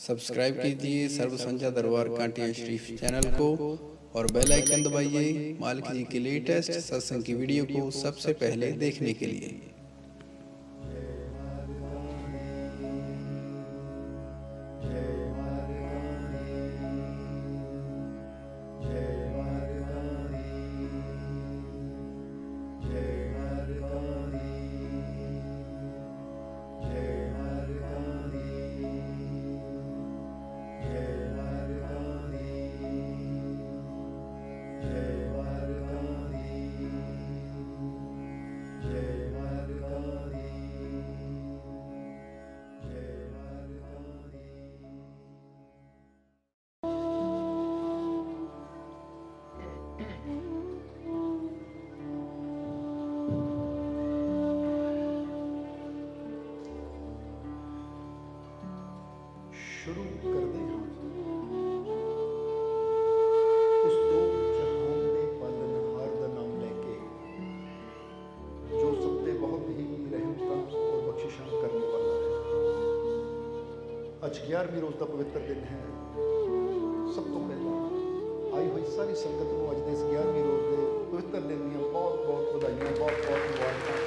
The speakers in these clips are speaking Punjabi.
सब्सक्राइब कीजिए सर्व संध्या दरबार कांटिया शरीफ चैनल को और बेल आइकन दबाइए मालिक जी की लेटेस्ट सत्संग की वीडियो को सबसे पहले देखने के लिए। शुरू करते हैं उस दो जहान दे पालनहार दा नाम लेके जो सब ते बहुत ही रहमतां और बख्शिशां करने वाला है। अज 11वीं रोज़ का पवित्र दिन है। सब तो पहला आई हुई सारी संगत को अज दे इस 11वीं रोज़ के पवित्र दिन दी बहुत बहुत बधाइयां, बहुत बहुत मुबारकां।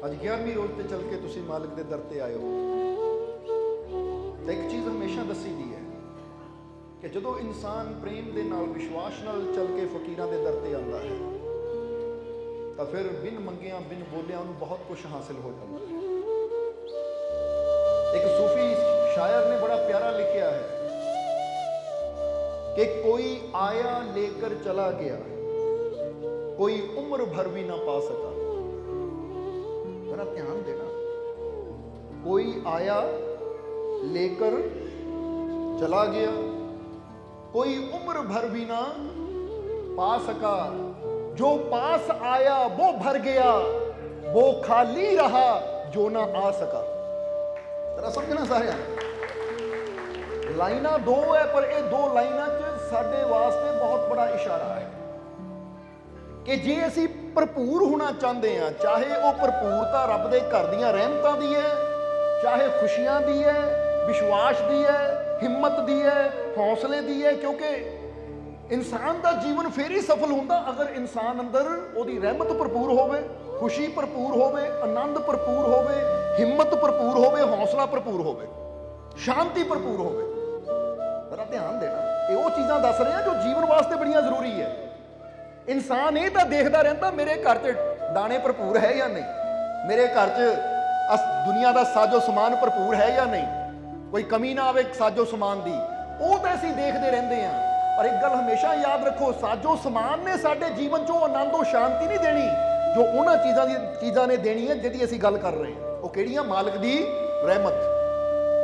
अज 11वीं रोज़ पे चल के तुसी मालिक दे दर ते आए हो। एक चीज़ हमेशा दसी दी है कि जदों इंसान प्रेम दे नाल विश्वास नाल चल के फकीरां दे दर ते आंदा है तो फिर बिन मंगिया बिन बोलिया उन्हें बहुत कुछ हासिल हो जाता है। एक सूफी शायर ने बड़ा प्यारा लिखा है कि कोई आया लेकर चला गया, कोई उम्र भर भी ना पा सका। जरा ध्यान देना, कोई आया लेकर चला गया, कोई उम्र भर भी ना पा सका। जो पास आया वो भर गया, वो खाली रहा जो ना आ सका। जरा समझना सारे, लाइना दो है पर ये दो लाइना च साडे वास्ते बहुत बड़ा इशारा है कि जे असी भरपूर होना चाहते हैं, चाहे वह भरपूरता रब दे घर दियां रहमतां दी है, चाहे खुशियां दी है, विश्वास दी है, हिम्मत दी है, हौसले दी है। क्योंकि इंसान का जीवन फिर ही सफल होता अगर इंसान अंदर ओदी रहमत भरपूर होवे, खुशी भरपूर होवे, आनंद भरपूर होवे, हिम्मत भरपूर होवे, हौसला भरपूर होवे, शांति भरपूर होवे। जरा ध्यान देना, ये वो चीज़ां दस रहे हैं जो जीवन वास्ते बड़ियां जरूरी है। इंसान ये तो देखता रहता मेरे घर च दाने भरपूर है या नहीं, मेरे घर च दुनिया का साजो समान भरपूर है या नहीं, कोई कमी ना आवे साजो समान की। वो तो असीं देखते रहते हैं। पर एक गल हमेशा याद रखो, साजो समान ने साडे जीवन चो आनंद और शांति नहीं देनी जो उन्होंने चीज़ों ने देनी है जिहदी असीं गल कर रहे हैं। वो किहड़ियां? मालिक दी रहमत,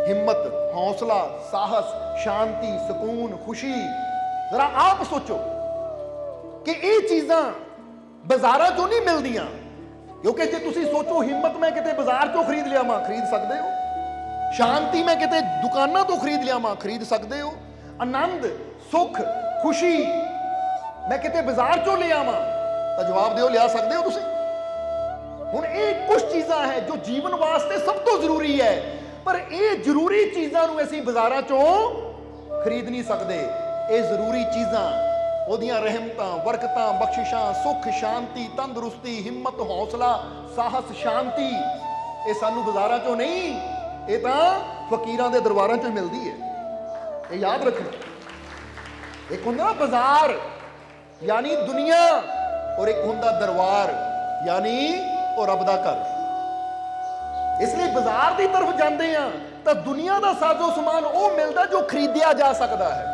हिम्मत, हौसला, साहस, शांति, सुकून, खुशी। जरा आप सोचो कि ये चीज़ां बाजारों चों नहीं मिलदियां। क्योंकि जे तुसीं सोचो हिम्मत मैं किते बाजार चों खरीद लिया खरीद सकते हो, शांति मैं किते दुकानों तो खरीद लिया खरीद सकते हो, आनंद, सुख, खुशी मैं किते बाजार चों ले आवां तो जवाब दिओ लिया सकते हो तुसीं? हुण ये कुछ चीज़ां है जो जीवन वास्ते सब तो जरूरी है, पर ये जरूरी चीज़ां नूं असीं बाजारां चों खरीद नहीं सकते। ये जरूरी चीज़ां ओदियां रहमतां, बरकतां, बख्शिशां, सुख, शांति, तंदुरुस्ती, हिम्मत, हौसला, साहस, शांति, ये सानू बाजारां चों नहीं, ये तां फकीरां दे दरबारां चों मिलदी है। ये याद रखना। एक हुंदा बाजार यानी दुनिया, और एक हुंदा दरबार यानी और रब दा घर। इसलिए बाजार की तरफ जाते हैं तो दुनिया का साजो समान वो मिलता जो खरीदिया जा सकता है।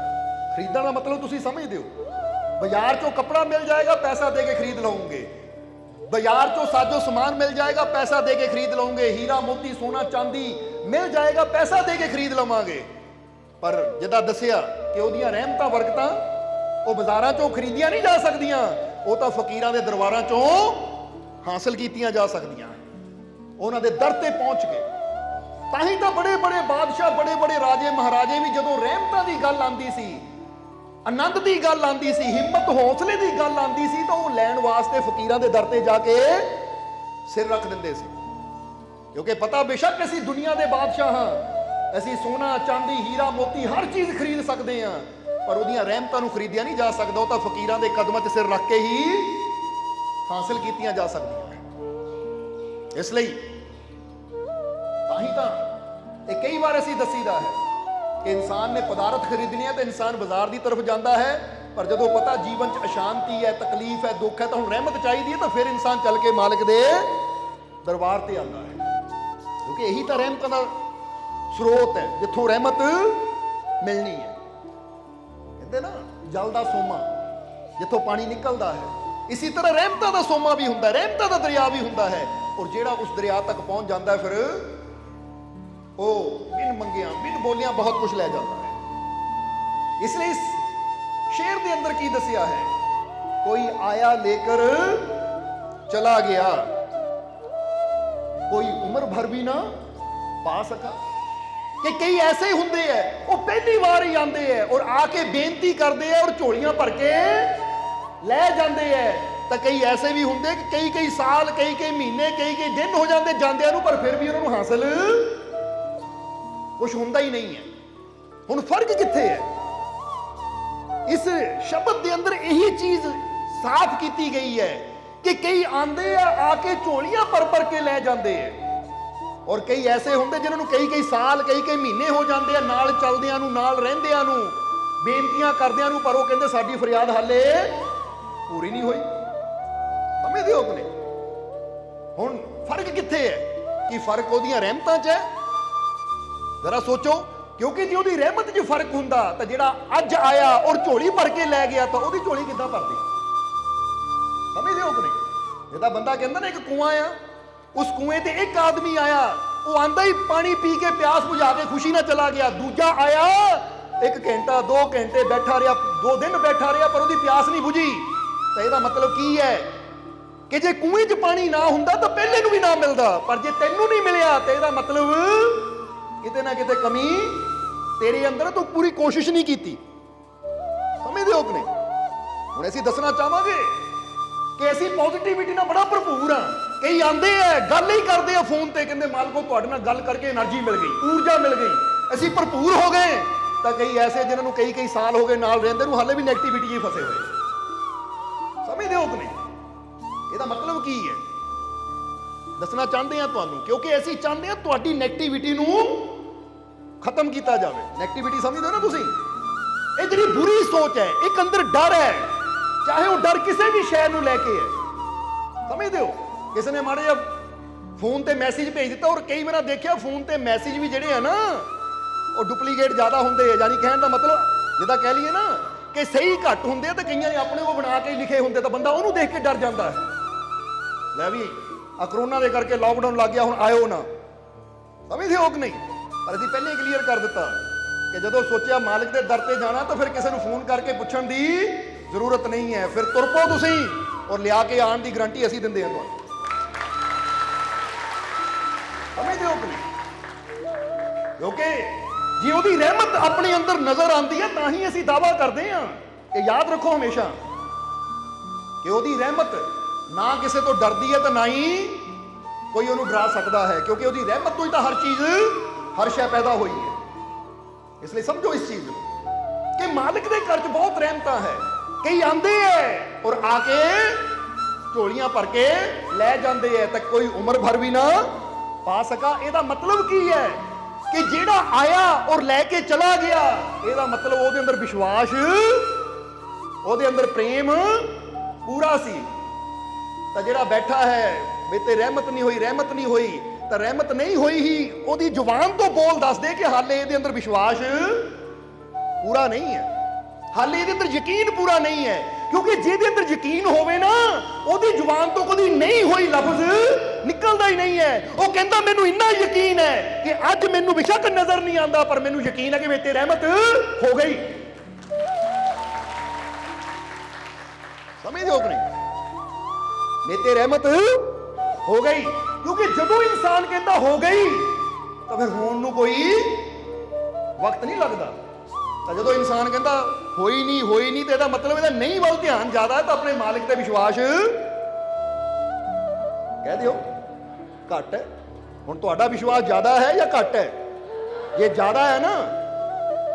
खरीदने का मतलब तुसीं समझदे हो, बाजार चो कपड़ा मिल जाएगा पैसा दे के खरीद लओगे, बाजार चो साजो सामान मिल जाएगा पैसा दे के खरीद लओगे, हीरा मोती सोना चांदी मिल जाएगा पैसा दे के खरीद लवांगे। पर जिदा दसिया कि उहदियां रहमतां बरकतां वो बाजारां चों खरीदियां नहीं जा सकदियां, वो तो फकीरां दे दरबारां चों हासिल कीतियां जा सकदियां। उन्हां दे दर ते पहुंच के ताही तो बड़े बड़े बादशाह, बड़े बड़े राजे महाराजे भी जदों रहमतां दी गल आंदी सी, आनंद की गल आती सी, हिम्मत हौसले की गल आती सी, तो वह लैण वास्ते फकीरां दे दर ते जाके सिर रख दिंदे सी। ਕਿਉਂਕਿ ਪਤਾ ਬੇਸ਼ੱਕ ਅਸੀਂ ਦੁਨੀਆ ਦੇ ਬਾਦਸ਼ਾਹ ਹਾਂ, ਅਸੀਂ ਸੋਨਾ ਚਾਂਦੀ ਹੀਰਾ ਮੋਤੀ ਹਰ ਚੀਜ਼ ਖਰੀਦ ਸਕਦੇ ਹਾਂ, ਪਰ ਉਹਦੀਆਂ ਰਹਿਮਤਾਂ ਨੂੰ ਖਰੀਦਿਆ ਨਹੀਂ ਜਾ ਸਕਦਾ। ਉਹ ਤਾਂ ਫਕੀਰਾਂ ਦੇ ਕਦਮਾਂ 'ਚ ਸਿਰ ਰੱਖ ਕੇ ਹੀ ਹਾਸਲ ਕੀਤੀਆਂ ਜਾ ਸਕਦੀਆਂ। ਇਸ ਲਈ ਤਾਂ ਹੀ ਤਾਂ ਇਹ ਕਈ ਵਾਰ ਅਸੀਂ ਦੱਸੀਦਾ ਹੈ ਕਿ ਇਨਸਾਨ ਨੇ ਪਦਾਰਥ ਖਰੀਦਣੀ ਹੈ ਤਾਂ ਇਨਸਾਨ ਬਾਜ਼ਾਰ ਦੀ ਤਰਫ ਜਾਂਦਾ ਹੈ, ਪਰ ਜਦੋਂ ਪਤਾ ਜੀਵਨ 'ਚ ਅਸ਼ਾਂਤੀ ਹੈ, ਤਕਲੀਫ ਹੈ, ਦੁੱਖ ਹੈ, ਤਾਂ ਹੁਣ ਰਹਿਮਤ ਚਾਹੀਦੀ ਹੈ, ਤਾਂ ਫਿਰ ਇਨਸਾਨ ਚੱਲ ਕੇ ਮਾਲਕ ਦੇ ਦਰਬਾਰ ਤੇ ਆਉਂਦਾ ਹੈ। ਕਿਉਂਕਿ ਇਹੀ ਤਾਂ ਰਹਿਮਤਾਂ ਦਾ ਸਰੋਤ ਹੈ, ਜਿੱਥੋਂ ਰਹਿਮਤ ਮਿਲਣੀ ਹੈ। ਕਹਿੰਦੇ ਨਾ ਜਲ ਦਾ ਸੋਮਾ ਜਿੱਥੋਂ ਪਾਣੀ ਨਿਕਲਦਾ ਹੈ, ਇਸੇ ਤਰ੍ਹਾਂ ਰਹਿਮਤਾਂ ਦਾ ਸੋਮਾ ਵੀ ਹੁੰਦਾ, ਰਹਿਮਤਾਂ ਦਾ ਦਰਿਆ ਵੀ ਹੁੰਦਾ ਹੈ। ਔਰ ਜਿਹੜਾ ਉਸ ਦਰਿਆ ਤੱਕ ਪਹੁੰਚ ਜਾਂਦਾ ਹੈ, ਫਿਰ ਉਹ ਬਿਨ ਮੰਗਿਆਂ ਬਿਨ ਬੋਲਿਆਂ ਬਹੁਤ ਕੁਝ ਲੈ ਜਾਂਦਾ ਹੈ। ਇਸ ਲਈ शेर के अंदर की दसिया है, कोई आया लेकर चला गया, कोई उम्र भर भी ना पा सका। कि कई ऐसे ही होंगे है, वो पहली बार ही आते हैं और आके बेनती करते हैं और झोलियां भर के ले जाते हैं। तो कई ऐसे भी होंगे कि कई कई साल कई कई महीने कई कई दिन हो जाते जांदियां नूं, पर फिर भी उन्होंने हासिल कुछ होंदा ही नहीं है। हुण फर्क कित्थे है? इस शब्द के अंदर यही चीज साफ की गई है कि कई आंदे आके झोलियां भर के ले जाते हैं, और कई ऐसे होंगे जिन्होंने कई कई साल कई कई महीने हो जाते हैं नाल चलदियां नूं, नाल रहिंदियां नूं, बेनतियां करदियां नूं, पर वो कहंदे साडी फरियाद हाले पूरी नहीं हुई। समझदे हो कि नहीं? हुण फर्क कित्थे है? कि फर्क ओहदियां रहमतां च है। जरा सोचो, क्योंकि जे ਉਹਦੀ ਰਹਿਮਤ 'ਚ ਫਰਕ ਹੁੰਦਾ ਤਾਂ ਜਿਹੜਾ ਅੱਜ ਆਇਆ ਔਰ ਝੋਲੀ ਭਰ ਕੇ ਲੈ ਗਿਆ ਤਾਂ ਉਹਦੀ ਝੋਲੀ ਕਿੱਦਾਂ ਭਰਦੀ? ਸਮਝਦੇ ਹੋ ਕਿ ਨਹੀਂ? ਜਿਹਦਾ ਬੰਦਾ ਕਹਿੰਦਾ ਨਾ ਇੱਕ ਕੂਆ ਆ, ਉਸ ਕੂਏ ਤੇ ਇੱਕ ਆਦਮੀ ਆਇਆ, ਉਹ ਆਂਦਾ ਹੀ ਪਾਣੀ ਪੀ ਕੇ ਪਿਆਸ ਬੁਝਾ ਕੇ ਖੁਸ਼ੀ ਨਾਲ ਚਲਾ ਗਿਆ। ਦੂਜਾ ਆਇਆ 1 ਘੰਟਾ 2 ਘੰਟੇ ਬੈਠਾ ਰਿਹਾ, 2 ਦਿਨ ਬੈਠਾ ਰਿਹਾ, ਪਰ ਉਹਦੀ ਪਿਆਸ ਨਹੀਂ ਬੁਝੀ। ਤਾਂ ਇਹਦਾ ਮਤਲਬ ਕੀ ਹੈ ਕਿ ਜੇ ਕੂਏ 'ਚ ਪਾਣੀ ਨਾ ਹੁੰਦਾ ਤਾਂ ਪਹਿਲੇ ਨੂੰ ਵੀ ਨਾ ਮਿਲਦਾ, ਪਰ ਜੇ ਤੈਨੂੰ ਨਹੀਂ ਮਿਲਿਆ ਤਾਂ ਇਹਦਾ ਮਤਲਬ ਕਿਤੇ ਨਾ ਕਿਤੇ ਕਮੀ ਤੇਰੇ ਅੰਦਰ, ਤੂੰ ਪੂਰੀ ਕੋਸ਼ਿਸ਼ ਨਹੀਂ ਕੀਤੀ। ਸਮਝਦੇ ਹੋ ਕਿ ਨਹੀਂ? ਹੁਣ ਅਸੀਂ ਦੱਸਣਾ ਚਾਹਾਂਗੇ ਕਿ ਅਸੀਂ ਪੋਜ਼ਿਟਿਵਿਟੀ ਨਾਲ ਬੜਾ ਭਰਪੂਰ ਆ। ਕਈ ਆਂਦੇ ਆ ਗੱਲ ਹੀ ਕਰਦੇ ਆ ਫੋਨ ਤੇ, ਕਹਿੰਦੇ ਮਾਲਕੋ ਤੁਹਾਡੇ ਨਾਲ ਗੱਲ ਕਰਕੇ એનર્ਜੀ ਮਿਲ ਗਈ, ਊਰਜਾ ਮਿਲ ਗਈ, ਅਸੀਂ ਭਰਪੂਰ ਹੋ ਗਏ। ਤਾਂ ਕਈ ਐਸੇ ਜਿਨ੍ਹਾਂ ਨੂੰ ਕਈ ਕਈ ਸਾਲ ਹੋ ਗਏ ਨਾਲ ਰਹਿੰਦੇ ਨੂੰ ਹਾਲੇ ਵੀ ਨੈਗੇਟਿਵਿਟੀ 'ਚ ਫਸੇ ਹੋਏ। ਸਮਝਦੇ ਹੋ ਕਿ ਨਹੀਂ? ਇਹਦਾ ਮਤਲਬ ਕੀ ਹੈ ਦੱਸਣਾ ਚਾਹੁੰਦੇ ਆ ਤੁਹਾਨੂੰ, ਕਿਉਂਕਿ ਅਸੀਂ ਚਾਹੁੰਦੇ ਆ ਤੁਹਾਡੀ ਨੈਗੇਟਿਵਿਟੀ ਨੂੰ ਖਤਮ ਕੀਤਾ ਜਾਵੇ। ਨੈਗੇਟਿਵਿਟੀ ਸਮਝਦੇ ਹੋ ਨਾ ਤੁਸੀਂ? ਇਹ ਜਿਹੜੀ ਬੁਰੀ ਸੋਚ ਹੈ, ਇੱਕ ਅੰਦਰ ਡਰ ਹੈ, ਚਾਹੇ ਉਹ ਡਰ ਕਿਸੇ ਵੀ ਸ਼ੈ ਨੂੰ ਲੈ ਕੇ ਹੈ। ਸਮਝਦੇ ਹੋ? ਕਿਸੇ ਨੇ ਮਾੜੇ ਜਿਹਾ ਫੋਨ ਤੇ ਮੈਸੇਜ ਭੇਜ ਦਿੱਤਾ, ਔਰ ਕਈ ਵਾਰ ਦੇਖਿਆ ਫੋਨ ਤੇ ਮੈਸੇਜ ਵੀ ਜਿਹੜੇ ਆ ਨਾ ਉਹ ਡੁਪਲੀਕੇਟ ਜ਼ਿਆਦਾ ਹੁੰਦੇ ਆ। ਯਾਨੀ ਕਹਿਣ ਦਾ ਮਤਲਬ ਜਿੱਦਾਂ ਕਹਿ ਲਈਏ ਨਾ ਕਿ ਸਹੀ ਘੱਟ ਹੁੰਦੇ ਆ, ਤੇ ਕਈਆਂ ਨੇ ਆਪਣੇ ਉਹ ਬਣਾ ਕੇ ਲਿਖੇ ਹੁੰਦੇ, ਤਾਂ ਬੰਦਾ ਉਹਨੂੰ ਦੇਖ ਕੇ ਡਰ ਜਾਂਦਾ ਹੈ। ਲੈ ਵੀ ਆ ਕਰੋਨਾ ਦੇ ਕਰਕੇ ਲਾਕਡਾਊਨ ਲੱਗ ਗਿਆ, ਹੁਣ ਆਇਓ ਨਾ। ਸਮਝਦੇ ਹੋ ਕਿ ਨਹੀਂ? ਪਰ ਅਸੀਂ ਪਹਿਲੇ ਹੀ ਕਲੀਅਰ ਕਰ ਦਿੱਤਾ ਕਿ ਜਦੋਂ ਸੋਚਿਆ ਮਾਲਕ ਦੇ ਦਰ ਤੇ ਜਾਣਾ ਤਾਂ ਫਿਰ ਕਿਸੇ ਨੂੰ ਫੋਨ ਕਰਕੇ ਪੁੱਛਣ ਦੀ ਜ਼ਰੂਰਤ ਨਹੀਂ ਹੈ। ਫਿਰ ਤੁਰ ਪਓ ਤੁਸੀਂ, ਔਰ ਲਿਆ ਕੇ ਆਉਣ ਦੀ ਗਰੰਟੀ ਅਸੀਂ ਦਿੰਦੇ ਹਾਂ ਤੁਹਾਨੂੰ। ਸਮਝਦੇ ਹੋ ਕਿ ਨਹੀਂ? ਕਿਉਂਕਿ ਜੇ ਉਹਦੀ ਰਹਿਮਤ ਆਪਣੇ ਅੰਦਰ ਨਜ਼ਰ ਆਉਂਦੀ ਹੈ ਤਾਂ ਹੀ ਅਸੀਂ ਦਾਅਵਾ ਕਰਦੇ ਹਾਂ ਕਿ ਯਾਦ ਰੱਖੋ ਹਮੇਸ਼ਾ ਕਿ ਉਹਦੀ ਰਹਿਮਤ ਨਾ ਕਿਸੇ ਤੋਂ ਡਰਦੀ ਹੈ ਤਾਂ ਨਾ ਹੀ ਕੋਈ ਉਹਨੂੰ ਡਰਾ ਸਕਦਾ ਹੈ, ਕਿਉਂਕਿ ਉਹਦੀ ਰਹਿਮਤ ਤੋਂ ਹੀ ਤਾਂ ਹਰ ਚੀਜ਼ हर शय पैदा हुई है। इसलिए समझो इस चीज कि मालिक के घर च बहुत रहमत है। कई आंदे है और आके झोलियां भर के ले जाते हैं, तो कोई उम्र भर भी ना पा सका। ਇਹਦਾ मतलब की है कि जेड़ा आया और लैके चला गया, ਇਹਦਾ मतलब ਉਹਦੇ अंदर विश्वास, ਉਹਦੇ अंदर प्रेम पूरा सी। ਤਾਂ ਜਿਹੜਾ बैठा है मेरे ते रहमत नहीं हुई, रहमत नहीं हुई, ਤਾਂ ਰਹਿਮਤ ਨਹੀਂ ਹੋਈ ਹੀ ਉਹਦੀ ਜ਼ੁਬਾਨ ਤੋਂ ਬੋਲ ਦੱਸਦੇ ਕਿ ਹਾਲੇ ਇਹਦੇ ਅੰਦਰ ਵਿਸ਼ਵਾਸ ਪੂਰਾ ਨਹੀਂ ਹੈ, ਹਾਲੇ ਇਹਦੇ ਅੰਦਰ ਯਕੀਨ ਪੂਰਾ ਨਹੀਂ ਹੈ। ਕਿਉਂਕਿ ਜਿਹਦੇ ਅੰਦਰ ਯਕੀਨ ਹੋਵੇ ਨਾ, ਉਹਦੀ ਜ਼ੁਬਾਨ ਤੋਂ ਕਦੀ ਨਹੀਂ ਹੋਈ ਲਫ਼ਜ਼ ਨਿਕਲਦਾ ਹੀ ਨਹੀਂ ਹੈ। ਉਹ ਕਹਿੰਦਾ ਮੈਨੂੰ ਇੰਨਾ ਯਕੀਨ ਹੈ ਕਿ ਅੱਜ ਮੈਨੂੰ ਬੇਸ਼ੱਕ ਨਜ਼ਰ ਨਹੀਂ ਆਉਂਦਾ, ਪਰ ਮੈਨੂੰ ਯਕੀਨ ਹੈ ਕਿ ਮੇਰੇ ਤੇ ਰਹਿਮਤ ਹੋ ਗਈ। ਸਮਝਦੇ ਹੋ ਕਿ ਨਹੀਂ? ਮੇਰੇ ਤੇ ਰਹਿਮਤ ਹੋ ਗਈ। क्योंकि जदों इंसान कहता हो गई तो फिर होने नूं कोई वक्त नहीं लगता। तो जदों इंसान कहता होई नहीं तो इसका मतलब ਇਹਦਾ नहीं वाल ध्यान ज्यादा है, तो अपने मालिक ते विश्वास कह दियो घट है। ਹੁਣ ਤੁਹਾਡਾ ਵਿਸ਼ਵਾਸ ਜ਼ਿਆਦਾ ਹੈ ਜਾਂ ਘੱਟ ਹੈ? ਜੇ ਜ਼ਿਆਦਾ ਹੈ ਨਾ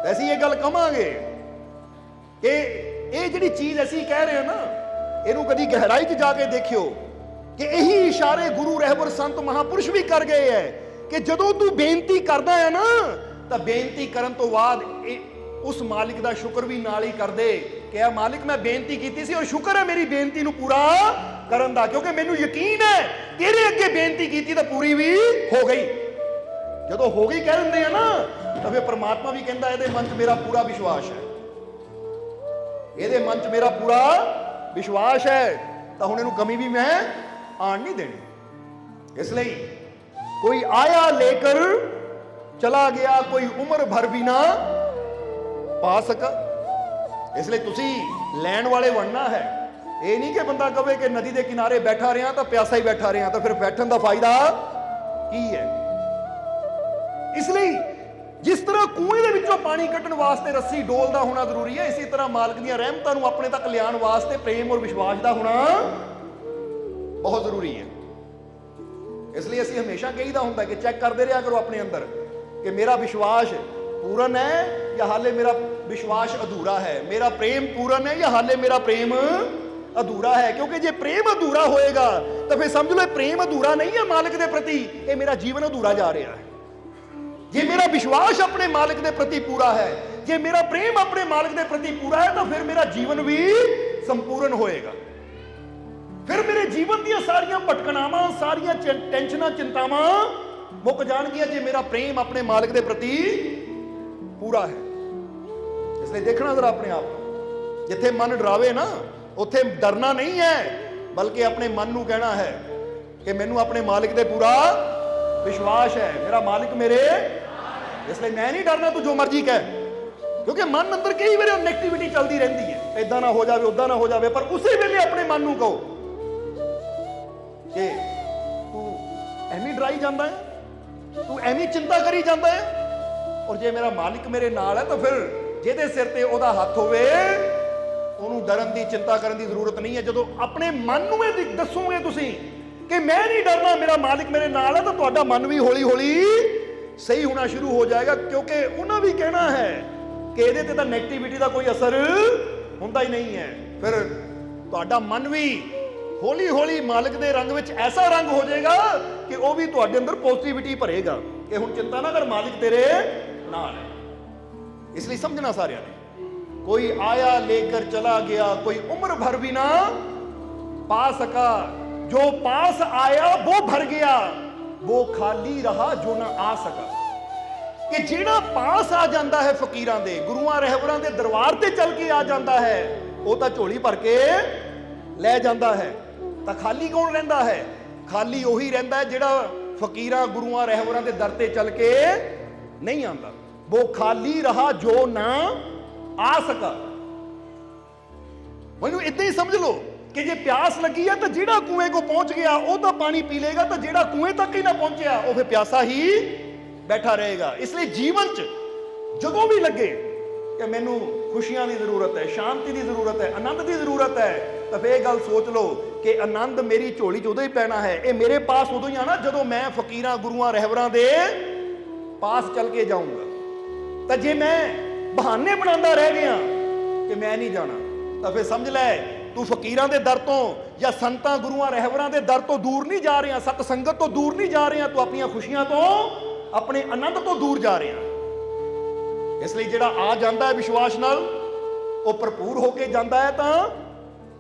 ਤਾਂ ਅਸੀਂ ਇਹ ਗੱਲ ਕਵਾਂਗੇ ਕਿ ਇਹ ਜਿਹੜੀ ਚੀਜ਼ ਅਸੀਂ ਕਹਿ ਰਹੇ ਹਾਂ ਨਾ, ਇਹਨੂੰ ਕਦੀ ਗਹਿਰਾਈ 'ਚ ਜਾ ਕੇ ਦੇਖਿਓ ਕਿ ਇਹੀ ਇਸ਼ਾਰੇ ਗੁਰੂ ਰਹਿਬਰ ਸੰਤ ਮਹਾਪੁਰਸ਼ ਵੀ ਕਰ ਗਏ ਹੈ ਕਿ ਜਦੋਂ ਤੂੰ ਬੇਨਤੀ ਕਰਦਾ ਹੈ ਨਾ ਤਾਂ ਬੇਨਤੀ ਕਰਨ ਤੋਂ ਬਾਅਦ ਉਸ ਮਾਲਿਕ ਦਾ ਸ਼ੁਕਰ ਵੀ ਨਾਲ ਹੀ ਕਰਦੇ ਕਿ ਆ ਮਾਲਿਕ ਮੈਂ ਬੇਨਤੀ ਕੀਤੀ ਸੀ ਔਰ ਸ਼ੁਕਰ ਹੈ ਮੇਰੀ ਬੇਨਤੀ ਨੂੰ ਪੂਰਾ ਕਰਨ ਦਾ, ਕਿਉਂਕਿ ਮੈਨੂੰ ਯਕੀਨ ਹੈ ਤੇਰੇ ਅੱਗੇ ਬੇਨਤੀ ਕੀਤੀ ਤਾਂ ਪੂਰੀ ਵੀ ਹੋ ਗਈ। ਜਦੋਂ ਹੋ ਗਈ ਕਹਿ ਦਿੰਦੇ ਆ ਨਾ ਤਾਂ ਫਿਰ ਪ੍ਰਮਾਤਮਾ ਵੀ ਕਹਿੰਦਾ ਇਹਦੇ ਮਨ 'ਚ ਮੇਰਾ ਪੂਰਾ ਵਿਸ਼ਵਾਸ ਹੈ, ਇਹਦੇ ਮਨ 'ਚ ਮੇਰਾ ਪੂਰਾ ਵਿਸ਼ਵਾਸ ਹੈ, ਤਾਂ ਹੁਣ ਇਹਨੂੰ ਕਮੀ ਵੀ ਮੈਂ ਆਣ ਨਹੀਂ ਦੇਣੀ। ਇਸ ਲਈ ਕੋਈ ਆਇਆ ਲੇਕਰ ਚਲਾ ਗਿਆ, ਕੋਈ ਉਮਰ ਭਰ ਵੀ ਨਾ ਪਾ ਸਕਾ। ਇਸ ਲਈ ਤੁਸੀਂ ਲੈਣ ਵਾਲੇ ਬਣਨਾ ਹੈ। ਇਹ ਨਹੀਂ ਕਿ ਬੰਦਾ ਕਵੇ ਕਿ ਨਦੀ ਦੇ ਕਿਨਾਰੇ ਬੈਠਾ ਰਿਹਾ ਤਾਂ ਪਿਆਸਾ ਹੀ ਬੈਠਾ ਰਿਹਾ, ਤਾਂ ਫਿਰ ਬੈਠਣ ਦਾ ਫਾਇਦਾ ਕੀ ਹੈ? ਇਸ ਲਈ ਜਿਸ ਤਰ੍ਹਾਂ ਕੂਏ ਦੇ ਵਿੱਚੋਂ ਪਾਣੀ ਕੱਢਣ ਵਾਸਤੇ ਰੱਸੀ ਡੋਲਦਾ ਹੋਣਾ ਜ਼ਰੂਰੀ ਹੈ, ਇਸੇ ਤਰ੍ਹਾਂ ਮਾਲਕ ਦੀਆਂ ਰਹਿਮਤਾਂ ਨੂੰ ਆਪਣੇ ਤੱਕ ਲਿਆਉਣ ਵਾਸਤੇ ਪ੍ਰੇਮ ਔਰ ਵਿਸ਼ਵਾਸ ਦਾ ਹੋਣਾ ਬਹੁਤ ਜ਼ਰੂਰੀ ਹੈ। ਇਸ ਲਈ ਅਸੀਂ ਹਮੇਸ਼ਾ ਕਹੀਦਾ ਹੁੰਦਾ ਕਿ ਚੈੱਕ ਕਰਦੇ ਰਿਹਾ ਕਰੋ ਆਪਣੇ ਅੰਦਰ ਕਿ ਮੇਰਾ ਵਿਸ਼ਵਾਸ ਪੂਰਨ ਹੈ ਜਾਂ ਹਾਲੇ ਮੇਰਾ ਵਿਸ਼ਵਾਸ ਅਧੂਰਾ ਹੈ, ਮੇਰਾ ਪ੍ਰੇਮ ਪੂਰਨ ਹੈ ਜਾਂ ਹਾਲੇ ਮੇਰਾ ਪ੍ਰੇਮ ਅਧੂਰਾ ਹੈ। ਕਿਉਂਕਿ ਜੇ ਪ੍ਰੇਮ ਅਧੂਰਾ ਹੋਏਗਾ ਤਾਂ ਫਿਰ ਸਮਝ ਲਓ ਇਹ ਪ੍ਰੇਮ ਅਧੂਰਾ ਨਹੀਂ ਹੈ ਮਾਲਕ ਦੇ ਪ੍ਰਤੀ, ਇਹ ਮੇਰਾ ਜੀਵਨ ਅਧੂਰਾ ਜਾ ਰਿਹਾ ਹੈ। ਜੇ ਮੇਰਾ ਵਿਸ਼ਵਾਸ ਆਪਣੇ ਮਾਲਕ ਦੇ ਪ੍ਰਤੀ ਪੂਰਾ ਹੈ, ਜੇ ਮੇਰਾ ਪ੍ਰੇਮ ਆਪਣੇ ਮਾਲਕ ਦੇ ਪ੍ਰਤੀ ਪੂਰਾ ਹੈ, ਤਾਂ ਫਿਰ ਮੇਰਾ ਜੀਵਨ ਵੀ ਸੰਪੂਰਨ ਹੋਏਗਾ। ਫਿਰ ਮੇਰੇ ਜੀਵਨ ਦੀਆਂ ਸਾਰੀਆਂ ਭਟਕਣਾਵਾਂ, ਸਾਰੀਆਂ ਟੈਨਸ਼ਨਾਂ, ਚਿੰਤਾਵਾਂ ਮੁੱਕ ਜਾਣਗੀਆਂ ਜੇ ਮੇਰਾ ਪ੍ਰੇਮ ਆਪਣੇ ਮਾਲਕ ਦੇ ਪ੍ਰਤੀ ਪੂਰਾ ਹੈ। ਇਸ ਲਈ ਦੇਖਣਾ ਜ਼ਰਾ ਆਪਣੇ ਆਪ ਨੂੰ, ਜਿੱਥੇ ਮਨ ਡਰਾਵੇ ਨਾ ਉੱਥੇ ਡਰਨਾ ਨਹੀਂ ਹੈ, ਬਲਕਿ ਆਪਣੇ ਮਨ ਨੂੰ ਕਹਿਣਾ ਹੈ ਕਿ ਮੈਨੂੰ ਆਪਣੇ ਮਾਲਕ ਤੇ ਪੂਰਾ ਵਿਸ਼ਵਾਸ ਹੈ, ਮੇਰਾ ਮਾਲਿਕ ਮੇਰੇ, ਇਸ ਲਈ ਮੈਂ ਨਹੀਂ ਡਰਨਾ ਤੂੰ ਜੋ ਮਰਜ਼ੀ ਕਹਿ। ਕਿਉਂਕਿ ਮਨ ਅੰਦਰ ਕਈ ਵਾਰ ਨੈਗੇਟਿਵਿਟੀ ਚੱਲਦੀ ਰਹਿੰਦੀ ਹੈ, ਇਦਾਂ ਨਾ ਹੋ ਜਾਵੇ, ਉਦਾਂ ਨਾ ਹੋ ਜਾਵੇ, ਪਰ ਉਸੇ ਵੇਲੇ ਆਪਣੇ ਮਨ ਨੂੰ ਕਹੋ ਕਿ ਤੂੰ ਐਵੇਂ ਡਰਾਈ ਜਾਂਦਾ ਹੈ, ਤੂੰ ਐਵੇਂ ਚਿੰਤਾ ਕਰੀ ਜਾਂਦਾ ਹੈ, ਔਰ ਜੇ ਮੇਰਾ ਮਾਲਿਕ ਮੇਰੇ ਨਾਲ ਹੈ ਤਾਂ ਫਿਰ ਜਿਹਦੇ ਸਿਰ ਤੇ ਉਹਦਾ ਹੱਥ ਹੋਵੇ ਉਹਨੂੰ ਡਰਨ ਦੀ, ਚਿੰਤਾ ਕਰਨ ਦੀ ਜ਼ਰੂਰਤ ਨਹੀਂ ਹੈ। ਜਦੋਂ ਆਪਣੇ ਮਨ ਨੂੰ ਇਹ ਦੱਸੋਗੇ ਤੁਸੀਂ ਕਿ ਮੈਂ ਨਹੀਂ ਡਰਨਾ, ਮੇਰਾ ਮਾਲਿਕ ਮੇਰੇ ਨਾਲ ਹੈ, ਤਾਂ ਤੁਹਾਡਾ ਮਨ ਵੀ ਹੌਲੀ ਹੌਲੀ ਸਹੀ ਹੋਣਾ ਸ਼ੁਰੂ ਹੋ ਜਾਏਗਾ। ਕਿਉਂਕਿ ਉਹਨਾਂ ਵੀ ਕਹਿਣਾ ਹੈ ਕਿ ਇਹਦੇ ਤੇ ਤਾਂ ਨੈਗੇਟਿਵਿਟੀ ਦਾ ਕੋਈ ਅਸਰ ਹੁੰਦਾ ਹੀ ਨਹੀਂ ਹੈ। ਫਿਰ ਤੁਹਾਡਾ ਮਨ ਵੀ ਹੌਲੀ ਹੌਲੀ ਮਾਲਕ ਦੇ ਰੰਗ ਵਿੱਚ ਐਸਾ ਰੰਗ ਹੋ ਜਾਏਗਾ ਕਿ ਉਹ ਵੀ ਤੁਹਾਡੇ ਅੰਦਰ ਪੋਜ਼ਿਟਿਵਿਟੀ ਭਰੇਗਾ ਕਿ ਹੁਣ ਚਿੰਤਾ ਨਾ ਕਰ, ਮਾਲਿਕ ਤੇਰੇ ਨਾਲ ਹੈ। ਇਸ ਲਈ ਸਮਝਣਾ ਸਾਰਿਆਂ ਨੇ, ਕੋਈ ਆਇਆ ਲੇकर चला गया, कोई उम्र भर भी ना पा सका, जो पास आया वो भर गया, वो खाली रहा जो ना आ सका। कि ਜਿਹੜਾ ਪਾਸ ਆ ਜਾਂਦਾ ਹੈ ਫਕੀਰਾਂ ਦੇ, ਗੁਰੂਆਂ ਰਹਿਬਰਾਂ ਦੇ ਦਰਬਾਰ ਤੇ ਚੱਲ ਕੇ ਆ ਜਾਂਦਾ ਹੈ, ਉਹ ਤਾਂ ਝੋਲੀ ਭਰ ਕੇ ਲੈ ਜਾਂਦਾ ਹੈ। ਤਾਂ ਖਾਲੀ ਕੌਣ ਰਹਿੰਦਾ ਹੈ? ਖਾਲੀ ਉਹੀ ਰਹਿੰਦਾ ਹੈ ਜਿਹੜਾ ਫਕੀਰਾਂ ਗੁਰੂਆਂ ਰਹਿਬਰਾਂ ਦੇ ਦਰ ਤੇ ਚੱਲ ਕੇ ਨਹੀਂ ਆਉਂਦਾ। वो खाली रहा जो ना ਆ ਸਕਾ। ਮੈਨੂੰ ਇਦਾਂ ਹੀ ਸਮਝ ਲਓ ਕਿ ਜੇ ਪਿਆਸ ਲੱਗੀ ਹੈ ਤਾਂ ਜਿਹੜਾ ਕੂਏ ਕੋ ਪਹੁੰਚ ਗਿਆ ਉਹ ਤਾਂ ਪਾਣੀ ਪੀ ਲੇਗਾ, ਤਾਂ ਜਿਹੜਾ ਕੂਏ ਤੱਕ ਹੀ ਨਾ ਪਹੁੰਚਿਆ ਉਹ ਫਿਰ ਪਿਆਸਾ ਹੀ ਬੈਠਾ ਰਹੇਗਾ। ਇਸ ਲਈ ਜੀਵਨ 'ਚ ਜਦੋਂ ਵੀ ਲੱਗੇ ਕਿ ਮੈਨੂੰ ਖੁਸ਼ੀਆਂ ਦੀ ਜ਼ਰੂਰਤ ਹੈ, ਸ਼ਾਂਤੀ ਦੀ ਜ਼ਰੂਰਤ ਹੈ, ਆਨੰਦ ਦੀ ਜ਼ਰੂਰਤ ਹੈ, ਤਾਂ ਫਿਰ ਇਹ ਗੱਲ ਸੋਚ ਲਓ ਕਿ ਆਨੰਦ ਮੇਰੀ ਝੋਲੀ 'ਚ ਉਦੋਂ ਹੀ ਪੈਣਾ ਹੈ, ਇਹ ਮੇਰੇ ਪਾਸ ਉਦੋਂ ਹੀ ਆਣਾ ਜਦੋਂ ਮੈਂ ਫਕੀਰਾਂ ਗੁਰੂਆਂ ਰਹਿਬਰਾਂ ਦੇ ਪਾਸ ਚੱਲ ਕੇ ਜਾਊਂਗਾ। ਤਾਂ ਜੇ ਮੈਂ ਬਹਾਨੇ ਬਣਾਉਂਦਾ ਰਹਿ ਗਿਆ ਕਿ ਮੈਂ ਨਹੀਂ ਜਾਣਾ, ਤਾਂ ਫਿਰ ਸਮਝ ਲੈ ਤੂੰ ਫਕੀਰਾਂ ਦੇ ਦਰ ਤੋਂ ਜਾਂ ਸੰਤਾਂ ਗੁਰੂਆਂ ਰਹਿਬਰਾਂ ਦੇ ਦਰ ਤੋਂ ਦੂਰ ਨਹੀਂ ਜਾ ਰਿਹਾ, ਸਤ ਸੰਗਤ ਤੋਂ ਦੂਰ ਨਹੀਂ ਜਾ ਰਿਹਾ, ਤੂੰ ਆਪਣੀਆਂ ਖੁਸ਼ੀਆਂ ਤੋਂ, ਆਪਣੇ ਆਨੰਦ ਤੋਂ ਦੂਰ ਜਾ ਰਿਹਾ। ਇਸ ਲਈ ਜਿਹੜਾ ਆ ਜਾਂਦਾ ਹੈ ਵਿਸ਼ਵਾਸ ਨਾਲ ਉਹ ਭਰਪੂਰ ਹੋ ਕੇ ਜਾਂਦਾ ਹੈ, ਤਾਂ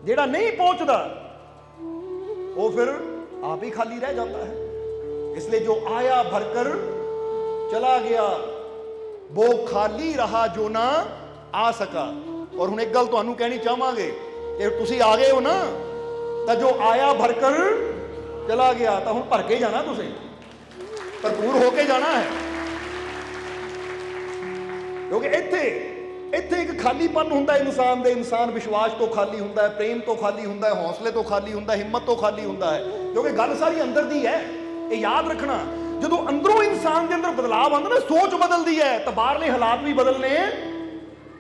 ਜਿਹੜਾ ਨਹੀਂ ਪਹੁੰਚਦਾ ਉਹ ਫਿਰ ਆਪ ਹੀ ਖਾਲੀ ਰਹਿ ਜਾਂਦਾ ਹੈ। ਇਸ ਲਈ ਜੋ ਆਇਆ ਭਰकर ਚਲਾ ਗਿਆ वो खाली रहा जो ना आ सका। और ਹੁਣ ਇੱਕ ਗੱਲ ਤੁਹਾਨੂੰ ਕਹਿਣੀ ਚਾਹਾਂਗੇ ਕਿ ਤੁਸੀਂ ਆ ਗਏ ਹੋ ਨਾ, ਤਾਂ ਜੋ ਆਇਆ ਭਰकर ਚਲਾ ਗਿਆ, ਤਾਂ ਹੁਣ ਭਰ ਕੇ ਜਾਣਾ, ਤੁਸੀਂ ਭਰਪੂਰ ਹੋ ਕੇ ਜਾਣਾ ਹੈ। ਕਿਉਂਕਿ ਇੱਥੇ ਇੱਕ ਖਾਲੀਪਨ ਹੁੰਦਾ ਇਨਸਾਨ ਦੇ, ਇਨਸਾਨ ਵਿਸ਼ਵਾਸ ਤੋਂ ਖਾਲੀ ਹੁੰਦਾ ਹੈ, ਪ੍ਰੇਮ ਤੋਂ ਖਾਲੀ ਹੁੰਦਾ ਹੈ, ਹੌਸਲੇ ਤੋਂ ਖਾਲੀ ਹੁੰਦਾ ਹੈ, ਹਿੰਮਤ ਤੋਂ ਖਾਲੀ ਹੁੰਦਾ ਹੈ। ਕਿਉਂਕਿ ਗੱਲ ਸਾਰੀ ਅੰਦਰ ਦੀ ਹੈ, ਇਹ ਯਾਦ ਰੱਖਣਾ। ਜਦੋਂ ਅੰਦਰੋਂ ਇਨਸਾਨ ਦੇ ਅੰਦਰ ਬਦਲਾਵ ਆਉਂਦਾ ਨਾ, ਸੋਚ ਬਦਲਦੀ ਹੈ, ਤਾਂ ਬਾਹਰਲੇ ਹਾਲਾਤ ਵੀ ਬਦਲਨੇ